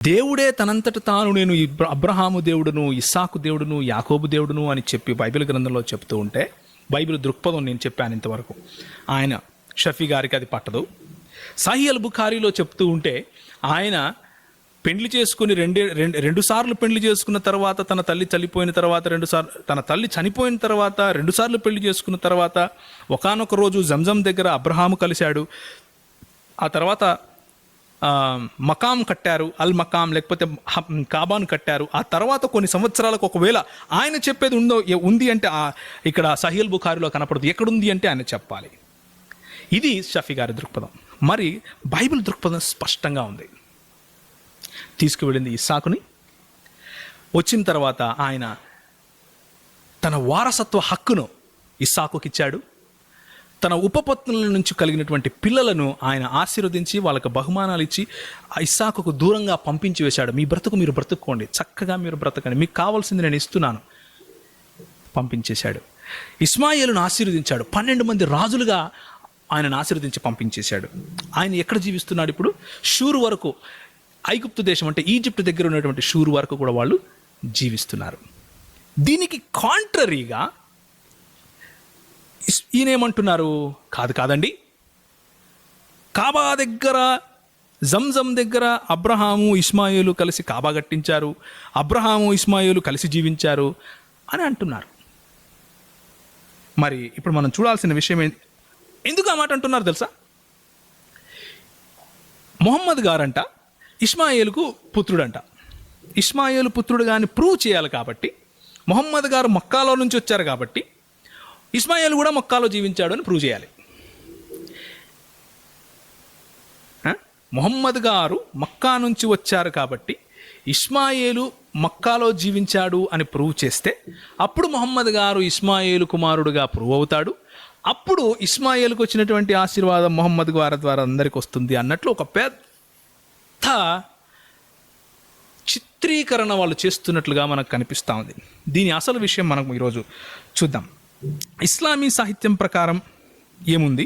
దేవుడే తనంతట తాను నేను అబ్రహాము దేవుడును, ఇస్సాకు దేవుడును, యాకోబు దేవుడును అని చెప్పి బైబిల్ గ్రంథంలో చెప్తూ ఉంటే, బైబిల్ దృక్పథం నేను చెప్పాను ఇంతవరకు. ఆయన షఫీ గారికి అది పట్టదు. సహీహ్ అల్ బుఖారీలో చెప్తూ ఉంటే, ఆయన పెండ్లి చేసుకుని రెండు సార్లు పెళ్లి చేసుకున్న తర్వాత, తన తల్లి చనిపోయిన తర్వాత తన తల్లి చనిపోయిన తర్వాత 2 సార్లు పెళ్లి చేసుకున్న తర్వాత ఒకానొక రోజు జంజం దగ్గర అబ్రహాము కలిశాడు. ఆ తర్వాత మకాం కట్టారు, అల్ మకాం లేకపోతే కాబాను కట్టారు. ఆ తర్వాత కొన్ని సంవత్సరాలకు ఒకవేళ ఆయన చెప్పేది ఉంది అంటే ఇక్కడ సహీహ్ అల్ బుఖారీలో కనపడదు. ఎక్కడుంది అంటే ఆయన చెప్పాలి. ఇది షఫీ గారి దృక్పథం. మరి బైబిల్ దృక్పథం స్పష్టంగా ఉంది. తీసుకువెళ్ళింది ఇస్సాకుని. వచ్చిన తర్వాత ఆయన తన వారసత్వ హక్కును ఇస్సాకుకి ఇచ్చాడు. తన ఉపపత్నుల నుంచి కలిగినటువంటి పిల్లలను ఆయన ఆశీర్వదించి వాళ్ళకు బహుమానాలు ఇచ్చి ఆ ఇస్సాకుకు దూరంగా పంపించి వేశాడు. మీ బ్రతుకు మీరు బ్రతుక్కోండి, చక్కగా మీరు బ్రతకండి, మీకు కావాల్సింది నేను ఇస్తున్నాను పంపించేశాడు. ఇస్మాయిలును ఆశీర్వదించాడు. 12 మంది రాజులుగా ఆయనను ఆశీర్వదించి పంపించేశాడు. ఆయన ఎక్కడ జీవిస్తున్నాడు ఇప్పుడు? షూరు వరకు, ఐగుప్తు దేశం అంటే ఈజిప్ట్ దగ్గర ఉన్నటువంటి షూరు వరకు కూడా వాళ్ళు జీవిస్తున్నారు. దీనికి కాంట్రరీగా ఈయనేమంటున్నారు? కాదండి, కాబా దగ్గర, జంజం దగ్గర అబ్రహాము ఇస్మాయిలు కలిసి కాబా కట్టించారు, అబ్రహాము ఇస్మాయిలు కలిసి జీవించారు అని అంటున్నారు. మరి ఇప్పుడు మనం చూడాల్సిన విషయం ఎందుకు ఆ మాట అంటున్నారు తెలుసా? మొహమ్మద్ గారంట ఇస్మాయిలుకు పుత్రుడంట. ఇస్మాయిలు పుత్రుడు గాని ప్రూవ్ చేయాలి కాబట్టి, మొహమ్మద్ గారు మక్కాలో నుంచి వచ్చారు కాబట్టి ఇస్మాయిల్ కూడా మక్కాలో జీవించాడు అని ప్రూవ్ చేయాలి. మొహమ్మద్ గారు మక్కా నుంచి వచ్చారు కాబట్టి ఇస్మాయిలు మక్కాలో జీవించాడు అని ప్రూవ్ చేస్తే అప్పుడు మొహమ్మద్ గారు ఇస్మాయిలు కుమారుడుగా ప్రూవ్ అవుతాడు. అప్పుడు ఇస్మాయిల్కి వచ్చినటువంటి ఆశీర్వాదం మొహమ్మద్ గారి ద్వారా అందరికి వస్తుంది అన్నట్లు ఒక పెద్ద చిత్రీకరణ వాళ్ళు చేస్తున్నట్లుగా మనకు కనిపిస్తూ ఉంది. దీని అసలు విషయం మనం ఈరోజు చూద్దాం. ఇస్లామీ సాహిత్యం ప్రకారం ఏముంది,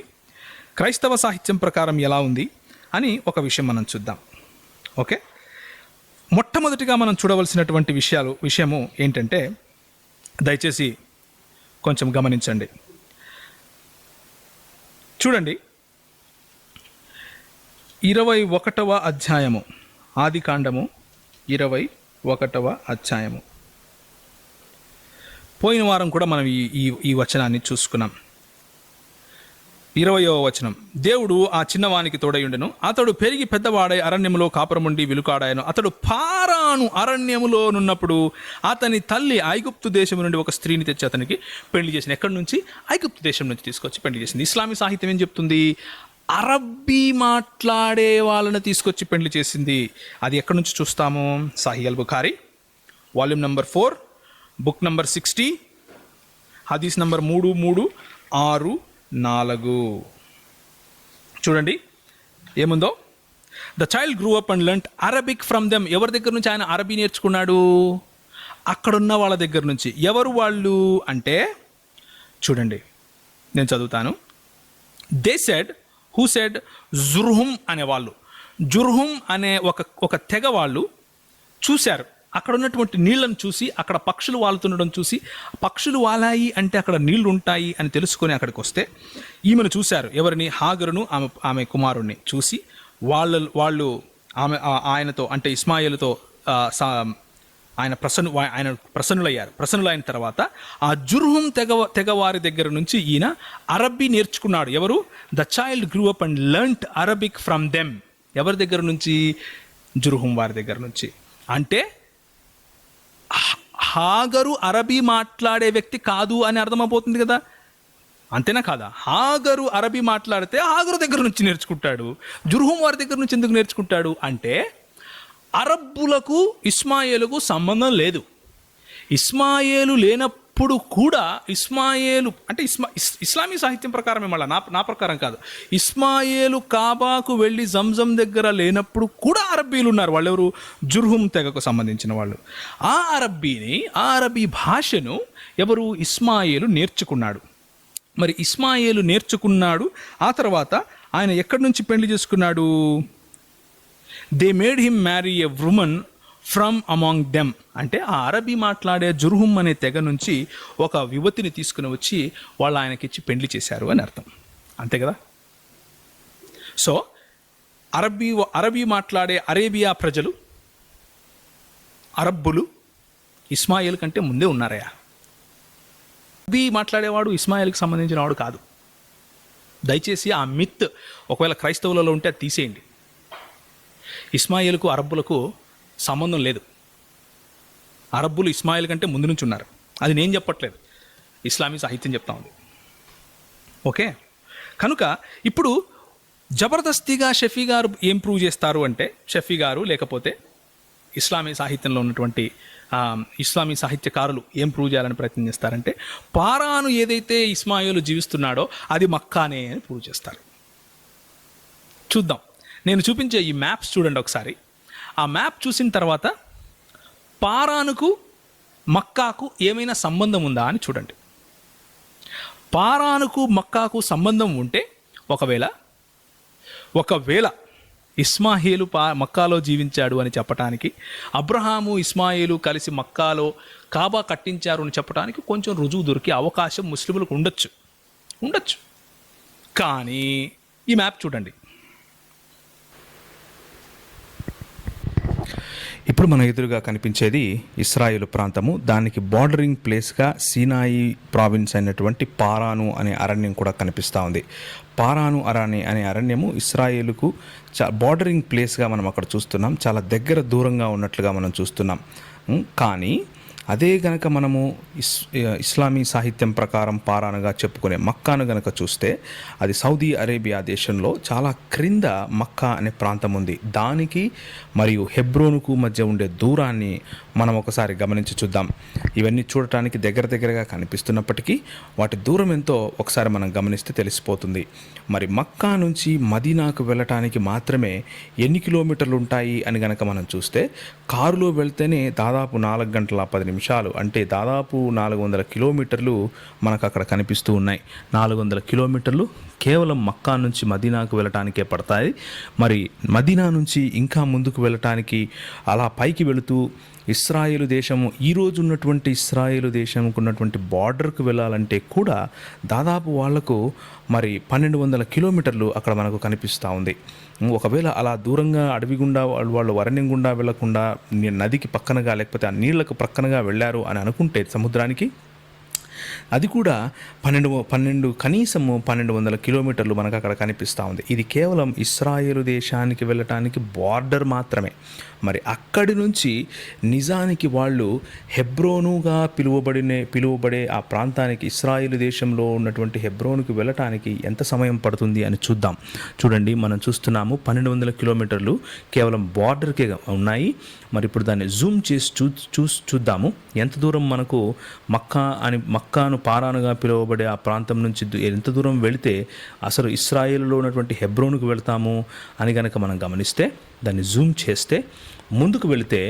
క్రైస్తవ సాహిత్యం ప్రకారం ఎలా ఉంది అని ఒక విషయం మనం చూద్దాం. ఓకే, మొట్టమొదటిగా మనం చూడవలసినటువంటి విషయము ఏంటంటే, దయచేసి కొంచెం గమనించండి. చూడండి, 21వ అధ్యాయము, ఆదికాండము 21వ అధ్యాయము. పోయిన వారం కూడా మనం ఈ వచనాన్ని చూసుకున్నాం. 20వ వచనం, దేవుడు ఆ చిన్నవానికి తోడయుండెను, అతడు పెరిగి పెద్దవాడై అరణ్యములో కాపురముండి విలుకాడాయను. అతడు పారాను అరణ్యములోనున్నప్పుడు అతని తల్లి ఐగుప్తు దేశం నుండి ఒక స్త్రీని తెచ్చి అతనికి పెళ్లి చేసింది. ఎక్కడి నుంచి? ఐగుప్తు దేశం నుంచి తీసుకొచ్చి పెళ్లి చేసింది. ఇస్లామీ సాహిత్యం ఏం చెప్తుంది? అరబ్బీ మాట్లాడే వాళ్ళని తీసుకొచ్చి పెళ్లి చేసింది. అది ఎక్కడి నుంచి చూస్తాము? Sahih al Bukhari volume number 4, book number 60, హదీస్ నంబర్ 3364. చూడండి ఏముందో. The child grew up and learned Arabic from them. ఎవరి దగ్గర నుంచి ఆయన అరబీ నేర్చుకున్నాడు? అక్కడున్న వాళ్ళ దగ్గర నుంచి. ఎవరు వాళ్ళు అంటే, చూడండి నేను చదువుతాను. దే సెడ్, హూ సెడ్, జుర్హుమ్ అనేవాళ్ళు, జుర్హుమ్ అనే ఒక తెగ వాళ్ళు చూశారు. అక్కడ ఉన్నటువంటి నీళ్లను చూసి, అక్కడ పక్షులు వాలుతుండడం చూసి, పక్షులు వాలాయి అంటే అక్కడ నీళ్లు ఉంటాయి అని తెలుసుకొని అక్కడికి వస్తే ఈమెను చూశారు. ఎవరిని? హాగరును ఆమె కుమారుణ్ణి చూసి వాళ్ళు ఆయనతో అంటే ఇస్మాయిలుతో ఆయన ప్రసన్నులయ్యారు. ప్రసన్నులైన తర్వాత ఆ జుర్హుమ్ తెగవారి దగ్గర నుంచి ఈయన అరబ్బీ నేర్చుకున్నాడు. ఎవరు? The child grew up and learned Arabic from them. ఎవరి దగ్గర నుంచి? జుర్హుమ్ వారి దగ్గర నుంచి. అంటే హాగరు అరబీ మాట్లాడే వ్యక్తి కాదు అని అర్థమైపోతుంది కదా, అంతేనా కాదా? హాగరు అరబీ మాట్లాడితే హాగరు దగ్గర నుంచి నేర్చుకుంటాడు. జుర్హుమ్ వారి దగ్గర నుంచి ఎందుకు నేర్చుకుంటాడు అంటే, అరబ్బులకు ఇస్మాయిలుకు సంబంధం లేదు. ఇస్మాయిలు లేనప్పుడు కూడా ఇస్మాయిలు అంటే ఇస్లామీ సాహిత్యం ప్రకారమే, మళ్ళీ నా ప్రకారం కాదు. ఇస్మాయిలు కాబాకు వెళ్ళి జంజం దగ్గర లేనప్పుడు కూడా అరబ్బీలు ఉన్నారు. వాళ్ళెవరు? జుర్హుమ్ తెగకు సంబంధించిన వాళ్ళు. ఆ అరబీ భాషను ఎవరు? ఇస్మాయిలు నేర్చుకున్నాడు. మరి ఇస్మాయిలు నేర్చుకున్నాడు. ఆ తర్వాత ఆయన ఎక్కడి నుంచి పెళ్లి చేసుకున్నాడు? They made him marry a woman from among them. అంటే ఆ అరబీ మాట్లాడే జుర్హుం అనే తెగ నుంచి ఒక యువతిని తీసుకుని వచ్చి వాళ్ళు ఆయనకిచ్చి పెండ్లి చేశారు అని అర్థం. అంతే కదా. సో అరబీ మాట్లాడే అరేబియా ప్రజలు, అరబ్బులు ఇస్మాయిల్ కంటే ముందే ఉన్నారయ్యా. అరబీ మాట్లాడేవాడు ఇస్మాయిల్కి సంబంధించిన వాడు కాదు. దయచేసి ఆ మిత్ ఒకవేళ క్రైస్తవులలో ఉంటే అది తీసేయండి. ఇస్మాయిల్కు అరబ్బులకు సంబంధం లేదు. అరబ్బులు ఇస్మాయిల్ కంటే ముందు నుంచి ఉన్నారు. అది నేను చెప్పట్లేదు, ఇస్లామీ సాహిత్యం చెప్తా ఉంది. ఓకే, కనుక ఇప్పుడు జబర్దస్తిగా షఫీ గారు ఏం ప్రూవ్ చేస్తారు అంటే, షఫీ గారు లేకపోతే ఇస్లామీ సాహిత్యంలో ఉన్నటువంటి ఇస్లామీ సాహిత్యకారులు ఏం ప్రూవ్ చేయాలని ప్రయత్నం చేస్తారంటే, పారాను ఏదైతే ఇస్మాయిల్ జీవిస్తున్నాడో అది మక్కానే అని ప్రూవ్ చేస్తారు. చూద్దాం, నేను చూపించే ఈ మ్యాప్స్ చూడండి ఒకసారి. ఆ మ్యాప్ చూసిన తర్వాత పారానుకు మక్కాకు ఏమైనా సంబంధం ఉందా అని చూడండి. పారానుకు మక్కాకు సంబంధం ఉంటే, ఒకవేళ ఇస్మాయిలు మక్కాలో జీవించాడు అని చెప్పటానికి, అబ్రహాము ఇస్మాయిలు కలిసి మక్కాలో కాబా కట్టించారు అని చెప్పడానికి కొంచెం రుజువు దొరికే అవకాశం ముస్లింలకు ఉండొచ్చు. కానీ ఈ మ్యాప్ చూడండి. ఇప్పుడు మన ఎదురుగా కనిపించేది ఇస్రాయేల్ ప్రాంతము. దానికి బార్డరింగ్ ప్లేస్గా సీనాయి ప్రావిన్స్ అయినటువంటి పారాను అనే అరణ్యం కూడా కనిపిస్తూ ఉంది. పారాను అనే అరణ్యము ఇస్రాయేలుకు బార్డరింగ్ ప్లేస్గా మనం అక్కడ చూస్తున్నాం. చాలా దగ్గర దూరంగా ఉన్నట్లుగా మనం చూస్తున్నాం. కానీ అదే గనక మనము ఇస్లామీ సాహిత్యం ప్రకారం పారానుగా చెప్పుకునే మక్కాను గనక చూస్తే, అది సౌదీ అరేబియా దేశంలో చాలా క్రింద మక్కా అనే ప్రాంతం ఉంది. దానికి మరియు హెబ్రోనుకు మధ్య ఉండే దూరాన్ని మనం ఒకసారి గమనించి చూద్దాం. ఇవన్నీ చూడటానికి దగ్గరగా కనిపిస్తున్నప్పటికీ వాటి దూరం ఎంతో ఒకసారి మనం గమనిస్తే తెలిసిపోతుంది. మరి మక్కా నుంచి మదీనాకు వెళ్ళటానికి మాత్రమే ఎన్ని కిలోమీటర్లు ఉంటాయి అని గనక మనం చూస్తే, కారులో వెళ్తేనే దాదాపు 4 గంటల 10 నిమిషాలు, అంటే దాదాపు 400 కిలోమీటర్లు మనకు అక్కడ కనిపిస్తూ ఉన్నాయి. 400 కిలోమీటర్లు కేవలం మక్కా నుంచి మదీనాకు వెళ్ళటానికే పడతాయి. మరి మదీనా నుంచి ఇంకా ముందుకు వెళ్ళటానికి అలా పైకి వెళుతూ ఇస్రాయేలు దేశము, ఈరోజు ఉన్నటువంటి ఇస్రాయేలు దేశంకు ఉన్నటువంటి బార్డర్కు వెళ్ళాలంటే కూడా దాదాపు వాళ్లకు మరి 1200 కిలోమీటర్లు అక్కడ మనకు కనిపిస్తూ ఉంది. ఒకవేళ అలా దూరంగా అడవి గుండా వాళ్ళు అరణ్యం గుండా వెళ్లకుండా నదికి పక్కనగా లేకపోతే ఆ నీళ్లకు పక్కనగా వెళ్ళారు అని అనుకుంటే సముద్రానికి, అది కూడా 1200 కిలోమీటర్లు మనకు అక్కడ కనిపిస్తూ ఉంది. ఇది కేవలం ఇస్రాయేలు దేశానికి వెళ్ళటానికి బార్డర్ మాత్రమే. మరి అక్కడి నుంచి నిజానికి వాళ్ళు హెబ్రోనుగా పిలువబడే ఆ ప్రాంతానికి, ఇస్రాయేలు దేశంలో ఉన్నటువంటి హెబ్రోనుకు వెళ్ళటానికి ఎంత సమయం పడుతుంది అని చూద్దాం. చూడండి, మనం చూస్తున్నాము 1200 కిలోమీటర్లు కేవలం బార్డర్కే ఉన్నాయి. మరి ఇప్పుడు దాన్ని జూమ్ చేసి చూద్దాము ఎంత దూరం మనకు మక్కాను పారానుగా పిలువబడే ఆ ప్రాంతం నుంచి ఎంత దూరం వెళితే అసలు ఇస్రాయేలులో ఉన్నటువంటి హెబ్రోనుకు వెళ్తాము అని కనుక మనం గమనిస్తే, దాన్ని జూమ్ చేస్తే ముందుకు వెళితే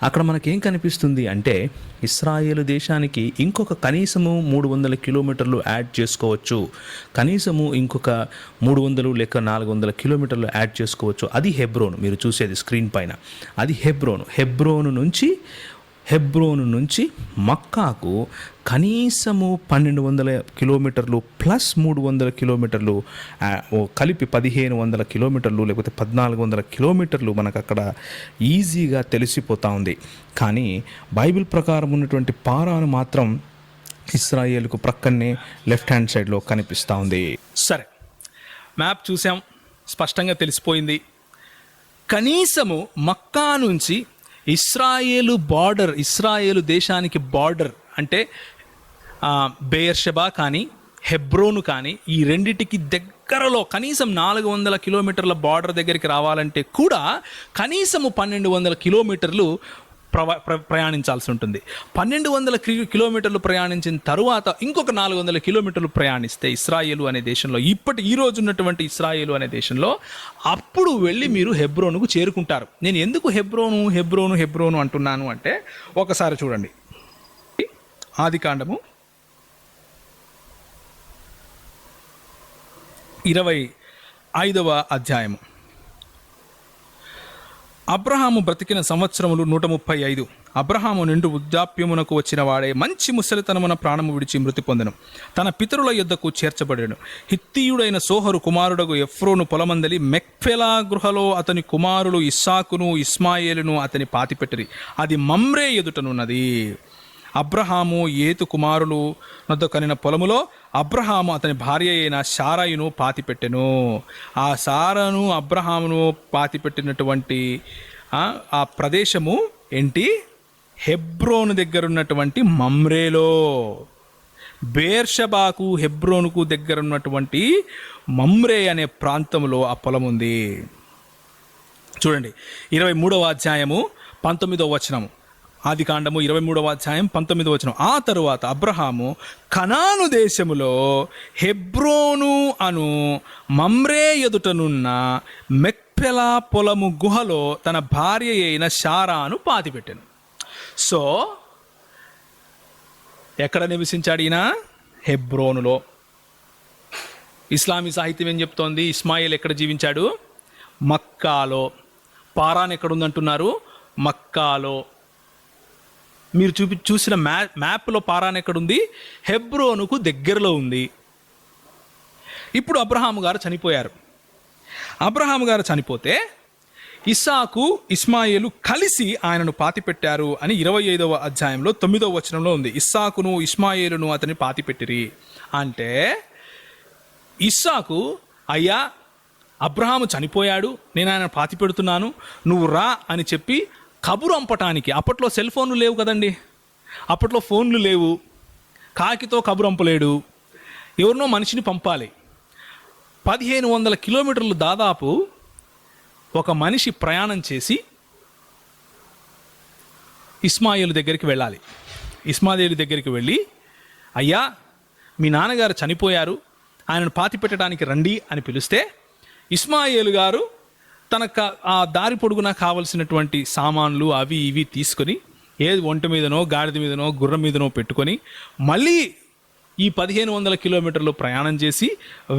అక్కడ మనకేం కనిపిస్తుంది అంటే, ఇస్రాయేలు దేశానికి ఇంకొక కనీసము 300 కిలోమీటర్లు యాడ్ చేసుకోవచ్చు. కనీసము ఇంకొక 300 లేక 400 కిలోమీటర్లు యాడ్ చేసుకోవచ్చు. అది హెబ్రోను, మీరు చూసేది స్క్రీన్ పైన, అది హెబ్రోను నుంచి మక్కాకు కనీసము 1200 కిలోమీటర్లు ప్లస్ 300 కిలోమీటర్లు కలిపి 1500 కిలోమీటర్లు లేకపోతే 1400 కిలోమీటర్లు మనకు అక్కడ ఈజీగా తెలిసిపోతూ ఉంది. కానీ బైబిల్ ప్రకారం ఉన్నటువంటి పారాను మాత్రం ఇస్రాయేలుకు ప్రక్కనే లెఫ్ట్ హ్యాండ్ సైడ్లో కనిపిస్తూ ఉంది. సరే, మ్యాప్ చూసాం, స్పష్టంగా తెలిసిపోయింది. కనీసము మక్కా నుంచి ఇస్రాయేలు దేశానికి బార్డర్ అంటే బెయర్షెబా కానీ హెబ్రోను కానీ ఈ రెండిటికి దగ్గరలో కనీసం 400 కిలోమీటర్ల బార్డర్ దగ్గరికి రావాలంటే కూడా కనీసము 1200 కిలోమీటర్లు ప్రయాణించాల్సి ఉంటుంది. 1200 కిలోమీటర్లు ప్రయాణించిన తరువాత ఇంకొక 400 కిలోమీటర్లు ప్రయాణిస్తే ఇస్రాయేలు అనే దేశంలో, ఈ రోజు ఉన్నటువంటి ఇస్రాయేలు అనే దేశంలో, అప్పుడు వెళ్ళి మీరు హెబ్రోనుకు చేరుకుంటారు. నేను ఎందుకు హెబ్రోను అంటున్నాను అంటే, ఒకసారి చూడండి, ఆదికాండము 25వ అధ్యాయము అబ్రహాము బ్రతికిన సంవత్సరములు 135. అబ్రహాము నిండు వృద్ధాప్యమునకు వచ్చిన వాడే మంచి ముసలితనమున ప్రాణము విడిచి మృతి పొందెను. తన పితరుల యొద్దకు చేర్చబడెను. హిత్తీయుడైన సోహరు కుమారుడగు ఎఫ్రోను పొలమందలి మెక్ఫెలా గృహలో అతని కుమారులు ఇస్సాకును ఇస్మాయేలును అతని పాతిపెట్టిరి. అది మమ్రే ఎదుటనున్నది. అబ్రహాము ఏతు కుమారులు నొద్ద కనిన పొలములో అబ్రహాము అతని భార్య అయిన శారాయును పాతిపెట్టెను. ఆ సారాను అబ్రహామును పాతిపెట్టినటువంటి ఆ ప్రదేశము ఏంటి? హెబ్రోను దగ్గర ఉన్నటువంటి మమ్రేలో. బేర్షబాకు హెబ్రోనుకు దగ్గర ఉన్నటువంటి మమ్రే అనే ప్రాంతంలో ఆ పొలం ఉంది. చూడండి 23వ అధ్యాయము 19వ వచనము. ఆదికాండము 23వ అధ్యాయం 19వ వచనం. ఆ తరువాత అబ్రహాము కనాను దేశములో హెబ్రోను అను మమ్రే ఎదుటనున్న మెక్పెలా పొలము గుహలో తన భార్య అయిన శారాను పాతిపెట్టాను. సో ఎక్కడ నివసించాడు ఈయన? హెబ్రోనులో. ఇస్లామీ సాహిత్యం ఏం చెప్తోంది? ఇస్మాయిల్ ఎక్కడ జీవించాడు? మక్కాలో. పారాన్ ఎక్కడుందంటున్నారు? మక్కాలో. మీరు చూసిన మ్యాప్లో పారాన్ ఎక్కడుంది? హెబ్రోనుకు దగ్గరలో ఉంది. ఇప్పుడు అబ్రహాము గారు చనిపోయారు. అబ్రహాము గారు చనిపోతే ఇస్సాకు ఇస్మాయిలు కలిసి ఆయనను పాతిపెట్టారు అని 25వ అధ్యాయంలో 9వ వచనంలో ఉంది. ఇస్సాకును ఇస్మాయిలును అతని పాతిపెట్టిరి అంటే ఇస్సాకు, అయ్యా అబ్రహాము చనిపోయాడు, నేను ఆయన పాతిపెడుతున్నాను, నువ్వు రా అని చెప్పి కబురు అంపటానికి. అప్పట్లో సెల్ ఫోన్లు లేవు కదండి, అప్పట్లో ఫోన్లు లేవు, కాకితో కబురు అంపలేడు, ఎవరినో మనిషిని పంపాలి. 1500 కిలోమీటర్లు దాదాపు ఒక మనిషి ప్రయాణం చేసి ఇస్మాయిల్ దగ్గరికి వెళ్ళాలి. ఇస్మాయిల్ దగ్గరికి వెళ్ళి, అయ్యా మీ నాన్నగారు చనిపోయారు, ఆయనను పాతిపెట్టడానికి రండి అని పిలిస్తే ఇస్మాయిల్ గారు తనకు ఆ దారి పొడుగునా కావలసినటువంటి సామాన్లు అవి ఇవి తీసుకొని ఏది ఒంటి మీదనో గాడిద మీదనో గుర్రం మీదనో పెట్టుకొని మళ్ళీ ఈ 1500 కిలోమీటర్లు ప్రయాణం చేసి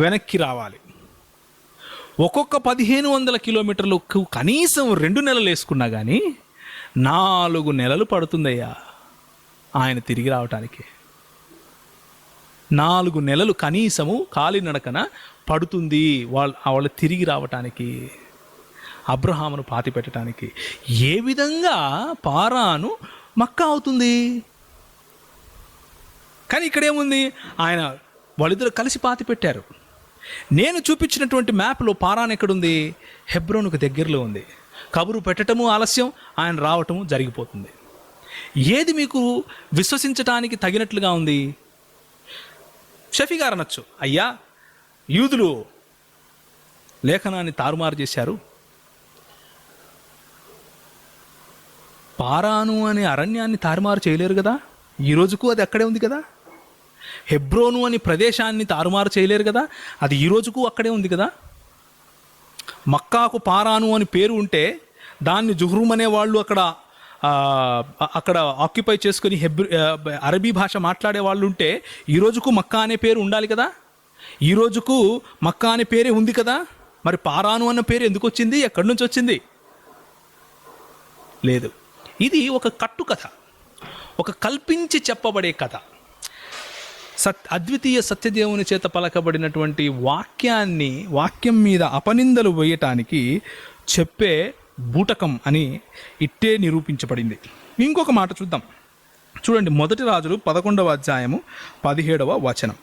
వెనక్కి రావాలి. ఒక్కొక్క 1500 కిలోమీటర్లకు కనీసం 2 నెలలు వేసుకున్నా కానీ 4 నెలలు పడుతుందయ్యా ఆయన తిరిగి రావటానికి. 4 నెలలు కనీసము కాలినడకన పడుతుంది వాళ్ళు తిరిగి రావటానికి, అబ్రహామును పాతి పెట్టడానికి. ఏ విధంగా పారాను మక్కా అవుతుంది? కానీ ఇక్కడేముంది? ఆయన వాళ్ళిద్దరు కలిసి పాతి పెట్టారు. నేను చూపించినటువంటి మ్యాప్లో పారాన్ ఎక్కడుంది? హెబ్రోనుకు దగ్గరలో ఉంది. కబురు పెట్టడము ఆలస్యం, ఆయన రావటము జరిగిపోతుంది. ఏది మీకు విశ్వసించటానికి తగినట్లుగా ఉంది? షఫీ గారు అనొచ్చు, అయ్యా యూదులు లేఖనాన్ని తారుమారు చేశారు, పారాను అనే అరణ్యాన్ని తారుమారు చేయలేరు కదా, ఈ రోజుకు అది అక్కడే ఉంది కదా. హెబ్రోను అనే ప్రదేశాన్ని తారుమారు చేయలేరు కదా, అది ఈ రోజుకు అక్కడే ఉంది కదా. మక్కాకు పారాను అని పేరు ఉంటే దాన్ని జుహ్రూమ్ అనే వాళ్ళు అక్కడ ఆక్యుపై చేసుకొని అరబీ భాష మాట్లాడే వాళ్ళు ఉంటే ఈ రోజుకు మక్కా అనే పేరు ఉండాలి కదా. ఈ రోజుకు మక్కా అనే పేరే ఉంది కదా. మరి పారాను అన్న పేరు ఎందుకు వచ్చింది? ఎక్కడి నుంచి వచ్చింది? లేదు. ఇది ఒక కట్టు కథ, ఒక కల్పించి చెప్పబడే కథ. అద్వితీయ సత్యదేవుని చేత పలకబడినటువంటి వాక్యం మీద అపనిందలు వేయటానికి చెప్పే బూటకం అని ఇట్టే నిరూపించబడింది. ఇంకొక మాట చూద్దాం. చూడండి, 1 రాజులు 11వ అధ్యాయము 17వ వచనం.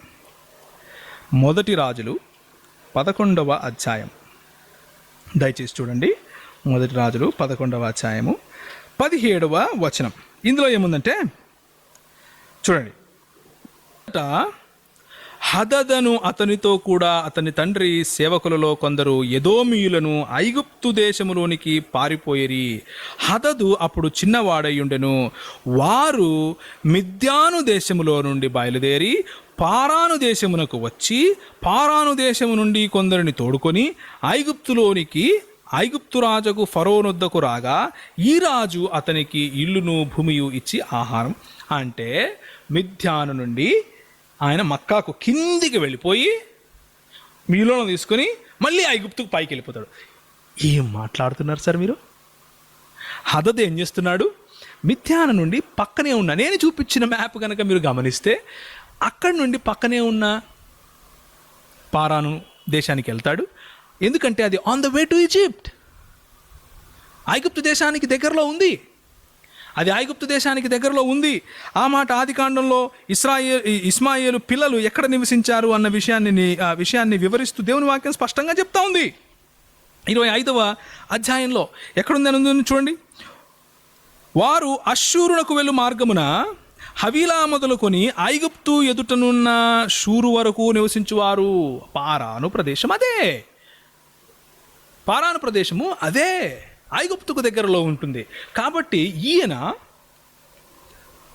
1 రాజులు 11వ అధ్యాయం, దయచేసి చూడండి. 1 రాజులు 11వ అధ్యాయము 17వ వచనం. ఇందులో ఏముందంటే చూడండి, హదదను అతనితో కూడా అతని తండ్రి సేవకులలో కొందరు ఎదోమీయులను ఐగుప్తు దేశములోనికి పారిపోయిరి. హదదు అప్పుడు చిన్నవాడయ్యుండెను. వారు మిద్యాను దేశములో నుండి బయలుదేరి పారాను దేశమునకు వచ్చి పారాను దేశము నుండి కొందరిని తోడుకొని ఐగుప్తు రాజుకు ఫరోనొద్దకు రాగా ఈ రాజు అతనికి ఇల్లును భూమియు ఇచ్చి ఆహారం. అంటే మిద్యాను నుండి ఆయన మక్కాకు కిందికి వెళ్ళిపోయి మీలోను తీసుకొని మళ్ళీ ఐగుప్తుకు పైకి వెళ్ళిపోతాడు. ఏం మాట్లాడుతున్నారు సార్ మీరు? హదద్ ఏం చేస్తున్నాడు? మిథ్యాన నుండి పక్కనే ఉన్న, నేను చూపించిన మ్యాప్ కనుక మీరు గమనిస్తే అక్కడి నుండి పక్కనే ఉన్న పారాను దేశానికి వెళ్తాడు. ఎందుకంటే అది on the way to Egypt, ఐగుప్తు దేశానికి దగ్గరలో ఉంది. అది ఐగుప్తు దేశానికి దగ్గరలో ఉంది. ఆ మాట ఆదికాండంలో ఇస్మాయేలు పిల్లలు ఎక్కడ నివసించారు అన్న విషయాన్ని వివరిస్తూ దేవుని వాక్యం స్పష్టంగా చెప్తా ఉంది. 25వ అధ్యాయంలో ఎక్కడుందని చూడండి. వారు అశ్షూరునకు వెళ్ళు మార్గమున హవీలా మొదలుకొని ఐగుప్తు ఎదుటనున్న షూరు వరకు నివసించువారు. పారాను ప్రదేశం అదే, పారాను ప్రదేశము అదే, ఐగుప్తుకు దగ్గరలో ఉంటుంది. కాబట్టి ఈయన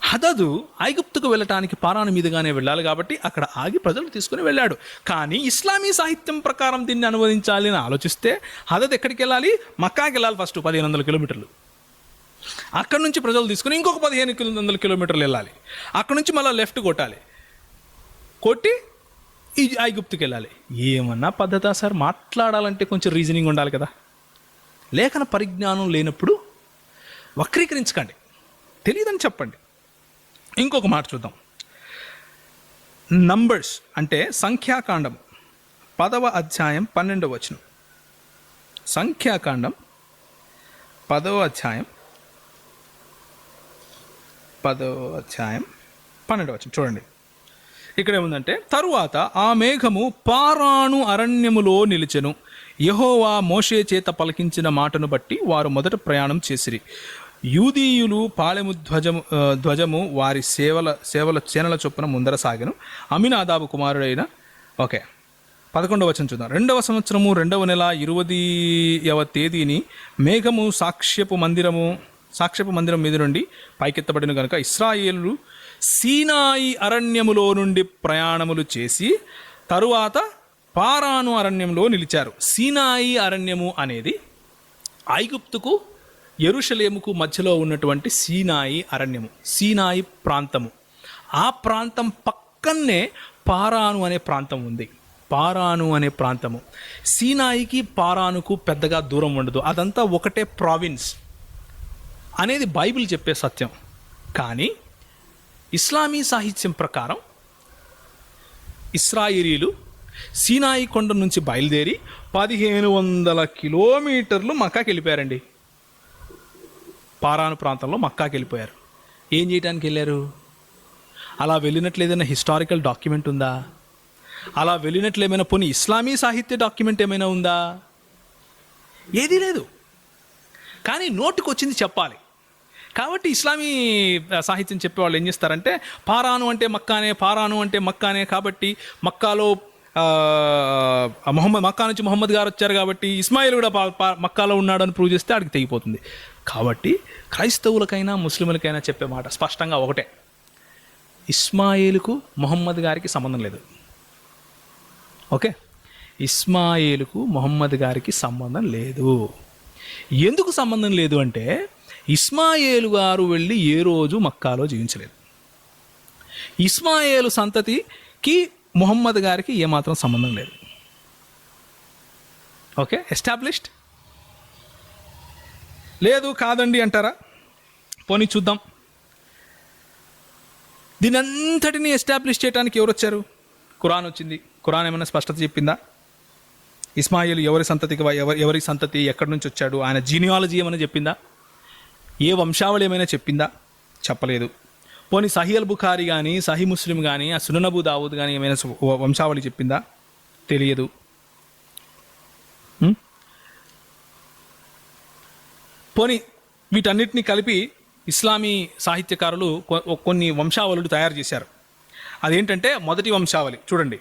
హదదు ఐగుప్తుకు వెళ్ళటానికి పారాను మీదుగానే వెళ్ళాలి కాబట్టి అక్కడ ఆగి ప్రజలు తీసుకుని వెళ్ళాడు. కానీ ఇస్లామీ సాహిత్యం ప్రకారం దీన్ని అనువదించాలి అని ఆలోచిస్తే హదద్ ఎక్కడికి వెళ్ళాలి? మక్కాకి వెళ్ళాలి. ఫస్ట్ 1500 కిలోమీటర్లు. అక్కడి నుంచి ప్రజలు తీసుకుని ఇంకొక 1500 కిలోమీటర్లు వెళ్ళాలి. అక్కడ నుంచి మళ్ళీ లెఫ్ట్ కొట్టి ఈ ఐగుప్తుకి వెళ్ళాలి. ఏమన్నా పద్ధతా సార్? మాట్లాడాలంటే కొంచెం రీజనింగ్ ఉండాలి కదా. లేఖన పరిజ్ఞానం లేనప్పుడు వక్రీకరించకండి, తెలియదని చెప్పండి. ఇంకొక మాట చూద్దాం. నంబర్స్ అంటే సంఖ్యాకాండం 10వ అధ్యాయం 12వ వచనం. సంఖ్యాకాండం 10వ అధ్యాయం 12వ వచనం చూడండి. ఇక్కడ ఏముందంటే, తరువాత ఆ మేఘము పారాను అరణ్యములో నిలిచెను. యెహోవా మోషే చేత పలికించిన మాటను బట్టి వారు మొదట ప్రయాణం చేసిరి. యూదీయులు పాళెము ధ్వజము వారి సేవల చేనల చొప్పున ముందర సాగెను. అమినాదాబు కుమారుడైన 11వ వచనం చూద్దాం. 2వ సంవత్సరము 2వ నెల 20వ తేదీని మేఘము సాక్ష్యపు మందిరం మీద నుండి పైకెత్తబడిన కనుక ఇశ్రాయేలు సీనాయి అరణ్యములో నుండి ప్రయాణములు చేసి తరువాత పారాను అరణ్యంలో నిలిచారు. సీనాయి అరణ్యము అనేది ఐగుప్తుకు యెరూషలేముకు మధ్యలో ఉన్నటువంటి సీనాయి అరణ్యము, సీనాయి ప్రాంతము. ఆ ప్రాంతం పక్కనే పారాను అనే ప్రాంతం ఉంది. పారాను అనే ప్రాంతము, సీనాయికి పారానుకు పెద్దగా దూరం ఉండదు, అదంతా ఒకటే ప్రావిన్స్ అనేది బైబిల్ చెప్పే సత్యం. కానీ ఇస్లామీ సాహిత్యం ప్రకారం ఇశ్రాయేలీలు సీనాయి కొండ నుంచి బయలుదేరి 1500 కిలోమీటర్లు మక్కాకి వెళ్ళిపోయారండి. పారాను ప్రాంతంలో మక్కాకి వెళ్ళిపోయారు. ఏం చేయడానికి వెళ్ళారు? అలా వెళ్ళినట్లు ఏదైనా హిస్టారికల్ డాక్యుమెంట్ ఉందా? అలా వెళ్ళినట్లు ఏమైనా పోనీ ఇస్లామీ సాహిత్య డాక్యుమెంట్ ఏమైనా ఉందా? ఏదీ లేదు. కానీ నోటికి వచ్చింది చెప్పాలి. కాబట్టి ఇస్లామీ సాహిత్యం చెప్పేవాళ్ళు ఏం చేస్తారంటే, పారాను అంటే మక్కానే, కాబట్టి మక్కాలో మక్కా నుంచి మొహమ్మద్ గారు వచ్చారు కాబట్టి ఇస్మాయిల్ కూడా మక్కాలో ఉన్నాడని ప్రూవ్ చేస్తే ఆడికి తెగిపోతుంది. కాబట్టి క్రైస్తవులకైనా ముస్లింలకైనా చెప్పే మాట స్పష్టంగా ఒకటే, ఇస్మాయిల్కు మొహమ్మద్ గారికి సంబంధం లేదు. ఓకే, ఇస్మాయిల్కు మొహమ్మద్ గారికి సంబంధం లేదు. ఎందుకు సంబంధం లేదు అంటే, ఇస్మాయేలు గారు వెళ్ళి ఏ రోజు మక్కాలో జీవించలేదు. ఇస్మాయేలు సంతతికి మొహమ్మద్ గారికి ఏమాత్రం సంబంధం లేదు. Okay, established. లేదు కాదండి అంటారా? పోనీ చూద్దాం. దీని అంతటిని ఎస్టాబ్లిష్ చేయడానికి ఎవరు వచ్చారు? ఖురాన్ వచ్చింది. ఖురాన్ ఏమైనా స్పష్టత చెప్పిందా? ఇస్మాయిల్ ఎవరి సంతతి, ఎక్కడి నుంచి వచ్చాడు, ఆయన జీనియాలజీ ఏమైనా చెప్పిందా? ఏ వంశావళి ఏమైనా చెప్పిందా? చెప్పలేదు. పోనీ సహీ అల్ బుఖారి కానీ, సహీ ముస్లిం కానీ, ఆ సునన్ అబూ దావూద్ కానీ ఏమైనా వంశావళి చెప్పిందా? తెలియదు. పోనీ వీటన్నిటిని కలిపి ఇస్లామీ సాహిత్యకారులు కొన్ని వంశావళులు తయారు చేశారు. అదేంటంటే, మొదటి వంశావళి చూడండి.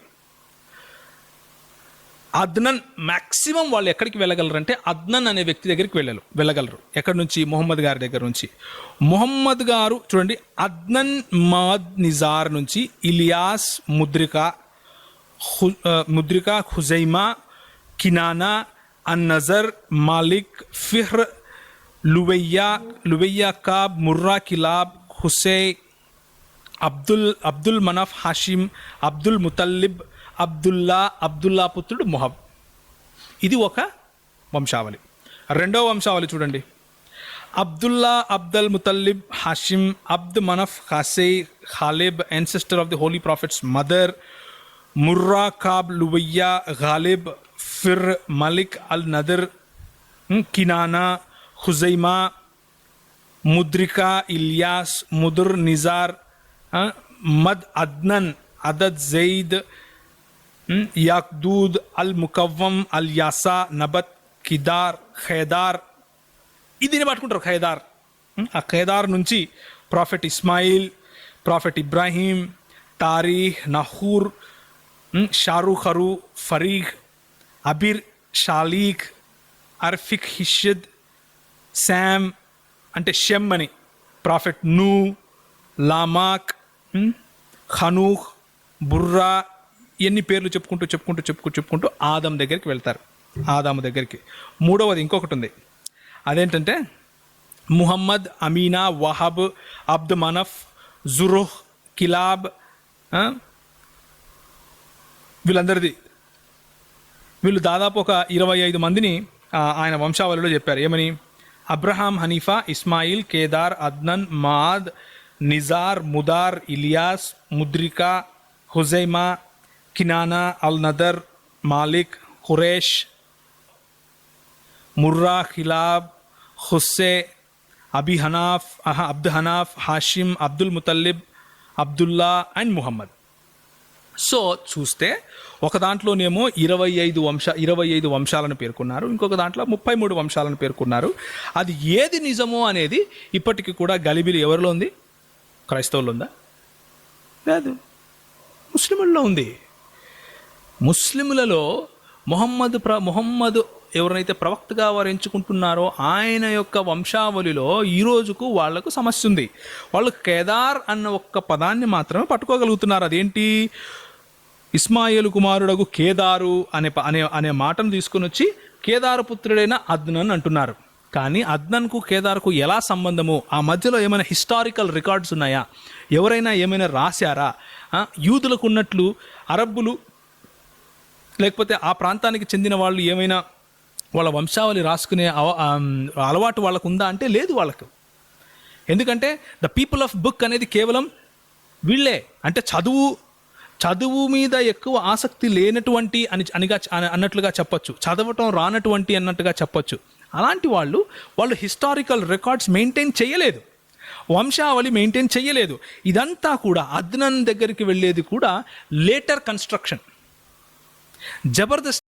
అద్నన్, మ్యాక్సిమం వాళ్ళు ఎక్కడికి వెళ్ళగలరంటే అద్నన్ అనే వ్యక్తి దగ్గరికి వెళ్ళగలరు. ఎక్కడి నుంచి? మొహమ్మద్ గారి దగ్గర నుంచి. మొహమ్మద్ గారు చూడండి, అద్నన్ మద్ నిజార్ నుంచి ఇలియాస్, ముద్రికా, ఖుజైమా, కినానా, అన్ నజర్, Malik, ఫిహ్ర్, లువయ్యా cab, Murrah Kilab, హుసై, Abdul మనఫ్, Hashim, Abdul Muttalib, Abdullah పుత్రుడు మొహబ్. ఇది ఒక వంశావళి. రెండవ వంశావళి చూడండి. Abdullah, Abdul Muttalib, Hashim, Abd Manaf, Qasay, Khalib, ancestor of the Holy Prophet's mother, Murra, Kab, Luwayya, Ghalib, Fir, Malik, Al-Nadir, Kinana, Khuzaima, Mudrika, Ilyas, Mudur, Nizar, Mad, Adnan, Adad, Zaid, Yakdud, Al-Mukawwam, Al-Yasa, Nabat, Kidar, Khaydar. ఇదిని పట్టుకుంటారు ఖైదార్. ఆ Qaidar నుంచి prophet Ismail, prophet Ibrahim, Tarih, Nahur, Sharukh, Haru, Fariq, Abir, Shalikh, Arfik, Hishad, Sham అంటే Shem అని, prophet నూ, Lamak, ఖనూహ్, Borra, ఎన్ని పేర్లు చెప్పుకుంటూ ఆదం దగ్గరికి వెళ్తారు. ఆదాము దగ్గరికి. మూడవది ఇంకొకటి ఉంది, అదేంటంటే ముహమ్మద్, అమీనా, వహబ్, అబ్ద్ మనఫ్, జురుహ్, కిలాబ్, వీళ్ళు దాదాపు ఒక 25 మందిని ఆయన వంశావళిలో చెప్పారు. ఏమని? Abraham, Hanifa, Ismail, Kedar, Adnan, Maad, Nizar, Mudar, Ilyas, Mudrika, Khuzaima, Kinana, al Nadar, Malik, Quraysh, Murra, Kilab, Qusai, Abd Hanaf, Hashim, Abdul Muttalib, Abdullah and Muhammad. So చూస్తే ఒక దాంట్లోనేమో 25 వంశాలను పేర్కొన్నారు, ఇంకొక దాంట్లో 33 వంశాలను పేర్కొన్నారు. అది ఏది నిజమో అనేది ఇప్పటికీ కూడా గలిబిలి ఎవరిలో ఉంది? క్రైస్తవుల్లో ఉందా? లేదు, ముస్లిముల్లో ఉంది. ముస్లిములలో మొహమ్మద్ ఎవరైతే ప్రవక్తగా వారు ఎంచుకుంటున్నారో ఆయన యొక్క వంశావళిలో ఈ రోజుకు వాళ్లకు సమస్య ఉంది. వాళ్ళు కేదార్ అన్న ఒక్క పదాన్ని మాత్రమే పట్టుకోగలుగుతున్నారు. అదేంటి? ఇస్మాయిల్ కుమారుడగు కేదారు అనే మాటను తీసుకుని వచ్చి కేదారు పుత్రుడైన అద్నన్ అంటున్నారు. కానీ అద్నన్కు కేదార్కు ఎలా సంబంధము? ఆ మధ్యలో ఏమైనా హిస్టారికల్ రికార్డ్స్ ఉన్నాయా? ఎవరైనా ఏమైనా రాశారా? యూదులకు ఉన్నట్లు అరబ్బులు లేకపోతే ఆ ప్రాంతానికి చెందిన వాళ్ళు ఏమైనా వాళ్ళ వంశావళి రాసుకునే అలవాటు వాళ్ళకు ఉందా అంటే లేదు వాళ్ళకు. ఎందుకంటే ద పీపుల్ ఆఫ్ బుక్ అనేది కేవలం వీళ్ళే. అంటే చదువు మీద ఎక్కువ ఆసక్తి లేనటువంటి అన్నట్లుగా చెప్పొచ్చు, చదవటం రానటువంటి అన్నట్టుగా చెప్పొచ్చు. అలాంటి వాళ్ళు హిస్టారికల్ రికార్డ్స్ మెయింటైన్ చేయలేదు, వంశావళి మెయింటైన్ చేయలేదు. ఇదంతా కూడా అద్నన్ దగ్గరికి వెళ్ళేది కూడా లేటర్ కన్స్ట్రక్షన్. జబర్దస్త్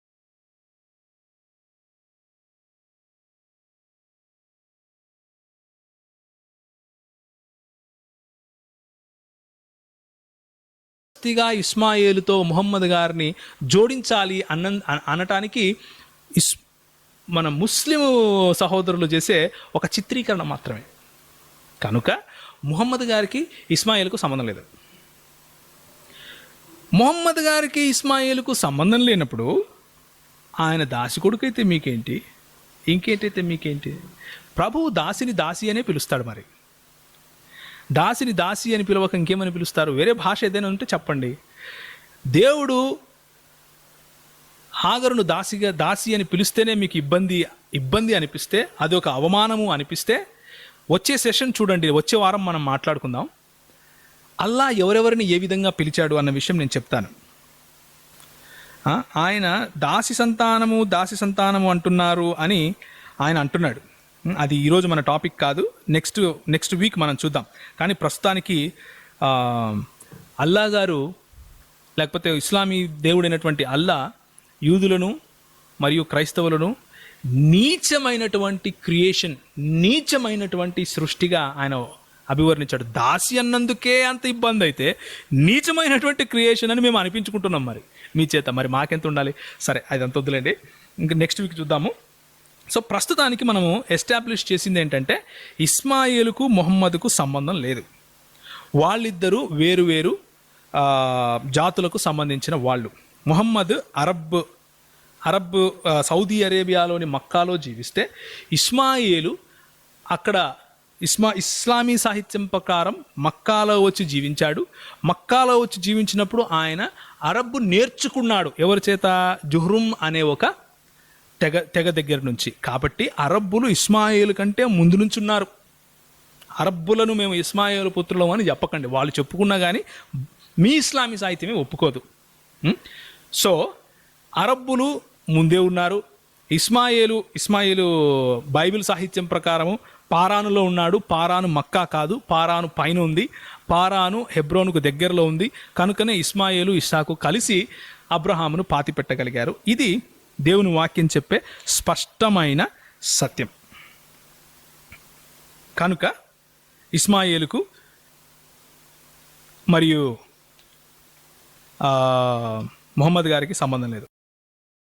ఇస్మాయిలుతో ముహమ్మద్ గారిని జోడించాలి అనటానికి మన ముస్లిం సహోదరులు చేసే ఒక చిత్రీకరణ మాత్రమే. కనుక ముహమ్మద్ గారికి ఇస్మాయిల్కు సంబంధం లేదు. ముహమ్మద్ గారికి ఇస్మాయిల్కు సంబంధం లేనప్పుడు ఆయన దాసి కొడుకైతే మీకేంటి, ఇంకేంటైతే మీకేంటి? ప్రభువు దాసిని దాసి అనే పిలుస్తాడు. మరి దాసిని దాసి అని పిలవక ఇంకేమని పిలుస్తారు? వేరే భాష ఏదైనా ఉంటే చెప్పండి. దేవుడు హాగరును దాసి అని పిలిస్తేనే మీకు ఇబ్బంది అనిపిస్తే, అది ఒక అవమానము అనిపిస్తే, వచ్చే సెషన్ చూడండి, వచ్చే వారం మనం మాట్లాడుకుందాం. అల్లా ఎవరెవరిని ఏ విధంగా పిలిచాడు అన్న విషయం నేను చెప్తాను. ఆయన దాసి సంతానము అంటున్నారు అని ఆయన అంటున్నాడు. అది ఈరోజు మన టాపిక్ కాదు, నెక్స్ట్ వీక్ మనం చూద్దాం. కానీ ప్రస్తుతానికి అల్లా గారు లేకపోతే ఇస్లామీ దేవుడైనటువంటి అల్లా యూదులను మరియు క్రైస్తవులను నీచమైనటువంటి సృష్టిగా ఆయన అభివర్ణించాడు. దాసి అన్నందుకే అంత ఇబ్బంది అయితే నీచమైనటువంటి క్రియేషన్ అని మేము అనిపించుకుంటున్నాం మరి మీ చేత. మరి మాకెంత ఉండాలి? సరే, అదంత వద్దులేండి, ఇంకా నెక్స్ట్ వీక్ చూద్దాము. సో ప్రస్తుతానికి మనము ఎస్టాబ్లిష్ చేసింది ఏంటంటే ఇస్మాయిల్కు ముహమ్మద్కు సంబంధం లేదు. వాళ్ళిద్దరూ వేరు జాతులకు సంబంధించిన వాళ్ళు. ముహమ్మద్ అరబ్ సౌదీ అరేబియాలోని మక్కాలో జీవిస్తే, ఇస్మాయిలు అక్కడ ఇస్లామీ సాహిత్యం ప్రకారం మక్కాలో వచ్చి జీవించాడు. మక్కాలో వచ్చి జీవించినప్పుడు ఆయన అరబ్బు నేర్చుకున్నాడు. ఎవరి చేత? జుహ్రుమ్ అనే ఒక తెగ దగ్గర నుంచి. కాబట్టి అరబ్బులు ఇస్మాయిల్ కంటే ముందు నుంచి ఉన్నారు. అరబ్బులను మేము ఇస్మాయిల్ పుత్రులం అని చెప్పకండి, వాళ్ళు చెప్పుకున్నా కానీ మీ ఇస్లామీ సాహిత్యమే ఒప్పుకోదు. సో అరబ్బులు ముందే ఉన్నారు. ఇస్మాయిలు బైబిల్ సాహిత్యం ప్రకారము పారానులో ఉన్నాడు. పారాను మక్కా కాదు, పారాను పైన ఉంది. పారాను హెబ్రోనుకు దగ్గరలో ఉంది. కనుకనే ఇస్మాయిలు ఇస్సాకు కలిసి అబ్రహామును పాతి పెట్టగలిగారు. ఇది దేవుని వాక్యం చెప్పే స్పష్టమైన సత్యం. కనుక ఇస్మాయిలుకు మరియు ముహమ్మద్ గారికి సంబంధం లేదు.